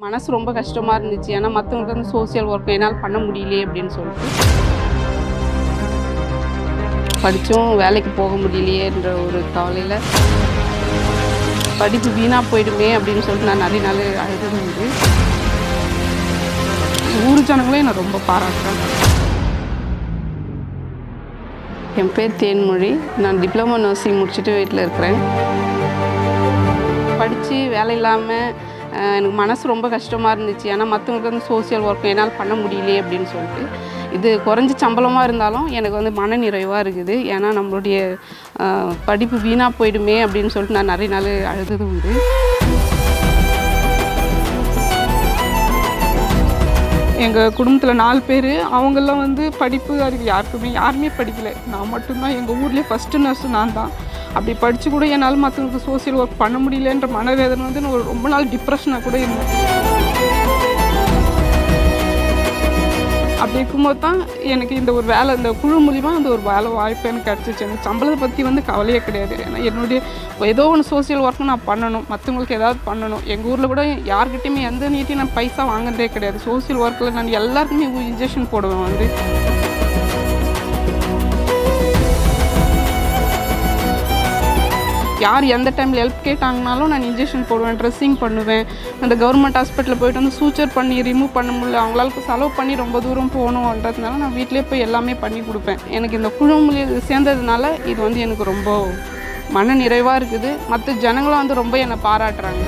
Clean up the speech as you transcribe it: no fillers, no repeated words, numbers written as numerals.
மனசு ரொம்ப கஷ்டமா இருந்துச்சு. ஏன்னா மத்தவங்களுக்கு வந்து சோசியல் ஒர்க் என்னால பண்ண முடியலையே அப்படின்னு சொல்லிட்டு. படிச்சும் வேலைக்கு போக முடியலையேன்ற ஒரு கவலையில படிப்பு வீணா போயிடுமே அப்படின்னு சொல்லிட்டு நான் நிறைய நாள் அழுதது உண்டு. ஊர் ஜனங்களே என்னை ரொம்ப பாராட்டுறாங்க. என் பேர் தேன்மொழி. நான் டிப்ளமோ நர்சிங் முடிச்சுட்டு வீட்டில் இருக்கிறேன். படித்து வேலை இல்லாமல் எனக்கு மனசு ரொம்ப கஷ்டமாக இருந்துச்சு. ஏன்னா மற்றவங்களுக்கு வந்து சோசியல் ஒர்க் என்னால் பண்ண முடியலையே அப்படின்னு சொல்லிட்டு. இது குறைஞ்ச சம்பளமாக இருந்தாலும் எனக்கு வந்து மன நிறைவாக இருக்குது. ஏன்னா நம்மளுடைய படிப்பு வீணாக போயிடுமே அப்படின்னு சொல்லிட்டு நான் நிறைய நாள் அழுதது உண்டு. எங்கள் குடும்பத்தில் 4 பேர். அவங்கெல்லாம் வந்து படிப்பு அறிவு யாருமே படிக்கலை. நான் மட்டும்தான் எங்கள் ஊர்லேயே ஃபஸ்ட்டு நர்ஸு நான் தான். அப்படி படித்து கூட என்னால் மற்றவங்களுக்கு சோசியல் ஒர்க் பண்ண முடியலன்ற மனவேதனை வந்து நான் ரொம்ப நாள் டிப்ரெஷனாக கூட இருந்தேன். அப்படி இருக்கும்போது தான் எனக்கு இந்த ஒரு வேலை, இந்த குழு மூலிமா அந்த ஒரு வேலை வாய்ப்பு எனக்கு கிடச்சிச்சு. எனக்கு சம்பளத்தை பற்றி வந்து கவலையே கிடையாது. ஏன்னா என்னுடைய ஏதோ ஒன்று சோசியல் ஒர்க்கு நான் பண்ணணும், மற்றவங்களுக்கு ஏதாவது பண்ணணும். எங்கள் ஊரில் கூட யார்கிட்டையுமே எந்த நீட்டையும் நான் பைசா வாங்குறதே கிடையாது. சோசியல் ஒர்க்கில் நான் எல்லாருக்குமே இன்ஜெக்ஷன் போடுவேன். வந்து யார் எந்த டைமில் ஹெல்ப் கேட்டாங்கனாலும் நான் இன்ஜெக்ஷன் போடுவேன், ட்ரெஸ்ஸிங் பண்ணுவேன். அந்த கவர்மெண்ட் ஹாஸ்பிட்டலில் போய்ட்டு வந்து சூச்சர் பண்ணி ரிமூவ் பண்ண முடியல, அவங்களால செலவு பண்ணி ரொம்ப தூரம் போகணுன்றதுனால நான் வீட்டிலே போய் எல்லாமே பண்ணி கொடுப்பேன். எனக்கு இந்த குழு சேர்ந்ததுனால இது வந்து எனக்கு ரொம்ப மன நிறைவாக இருக்குது. மற்ற ஜனங்களும் வந்து ரொம்ப என்னை பாராட்டுறாங்க.